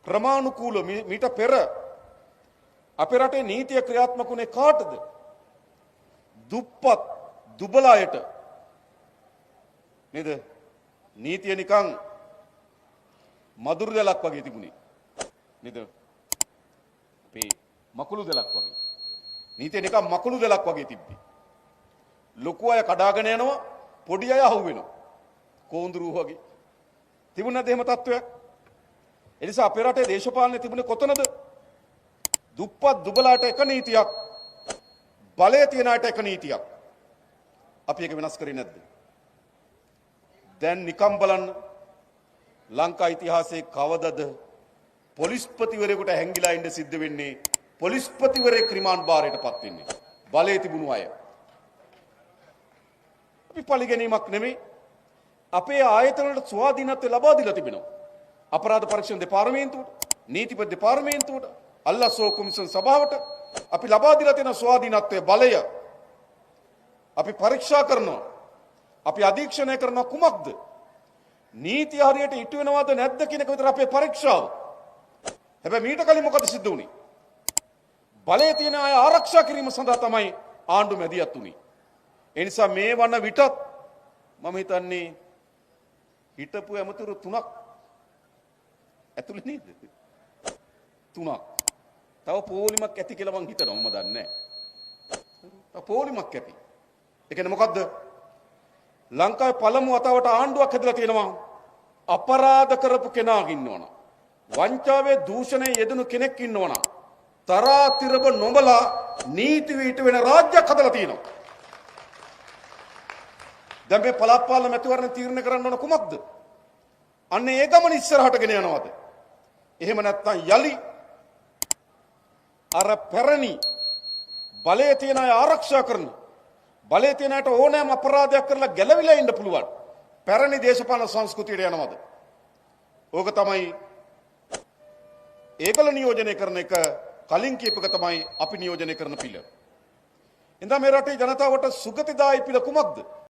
ක්‍රමානුකූල මීට පෙර අපේ රටේ නීතිය ක්‍රියාත්මක වුණේ කාටද? දුප්පත් දුබල අයට නේද? නීතිය නිකන් මදුරු දැලක් වගේ තිබුණේ නේද? අපේ මකුළු දැලක් වගේ. නීතිය නිකන් මකුළු දැලක් වගේ තිබ්බේ. ලොකු අය කඩාගෙන යනවා, පොඩි අය අහු වෙනවා. කොඳුරු වගේ. තිබුණාද එහෙම තත්වයක්? ඒ නිසා අපේ රටේ දේශපාලනේ තිබුණේ කොතනද? දුප්පත් දුබලට එක නීතියක්, බලය තියන අයට එක නීතියක්. අපි ඒක වෙනස් කරේ නැද්ද? දැන් නිකම් බලන්න ලංකා ඉතිහාසයේ කවදද පොලිස්පතිවරයෙකුට හැංගිලා ඉන්න සිද්ධ වෙන්නේ? පොලිස්පතිවරයෙක් රිමාන්ඩ් භාරයටපත් වෙන්නේ බලය තිබුණු අය. අපි පරිගැනීමක් නෙමෙයි, අපේ ආයතන වලට ස්වාධීනත්වය ලබා දීලා තිබෙනවා. අපරාධ පරීක්ෂණ දෙපාර්තමේන්තුවට, නීතිපති දෙපාර්තමේන්තුවට, අල්ලාසෝ කොමිෂන් සභාවට අපි ලබා දීලා තියෙන ස්වාධීනත්වයේ බලය අපි පරීක්ෂා කරනවා. අපි අධීක්ෂණය කරන කුමක්ද? නීතිය හරියට ඉටු වෙනවද නැද්ද කියන එක විතර අපේ පරීක්ෂාව. හැබැයි මීට කලින් මොකද සිද්ධ වුනේ? බලය තියෙන අය ආරක්ෂා කිරීම සඳහා තමයි ආණ්ඩු මැදිහත් වුනේ. ඒ නිසා මේ වන විටත් මම හිතන්නේ හිටපු ඇමතුරු 3ක් ඇතුළේ නේද? 3ක්. තව පොලිමක් ඇති කියලා මං හිතනවා. මම දන්නේ නැහැ. තව පොලිමක් ඇති. ඒ කියන්නේ මොකද්ද? ලංකාවේ පළමු වතාවට ආණ්ඩුවක් හැදලා තියෙනවා. අපරාධ කරපු කෙනාක් ඉන්නවනම්, වංචාවේ දූෂණයේ යෙදුණු කෙනෙක් ඉන්නවනම් තරාතිරම නොබලා නීති විහිට වෙන රාජ්‍යයක් හදලා තියෙනවා. දැන් මේ පළාත් පාලන මැතිවරණ තීරණය කරන්න ඕන කුමක්ද? අන්න ඒ ගමන ඉස්සරහට ගෙන යනවාද? එහෙම නැත්නම් යලි අර පැරණි බලය තියන අය ආරක්ෂා කරන, බලය තියන අයට ඕනෑම අපරාධයක් කරලා ගැලවිලා ඉන්න පුළුවන් පැරණි දේශපාලන සංස්කෘතියට යනවාද? ඕක තමයි ඒගොල්ලෝ නියෝජනය කරන එක. කලින් කියපක තමයි අපි නියෝජනය කරන පිළ. එඳා මේ රටේ ජනතාවට සුගතිදායි පිළ කුමක්ද?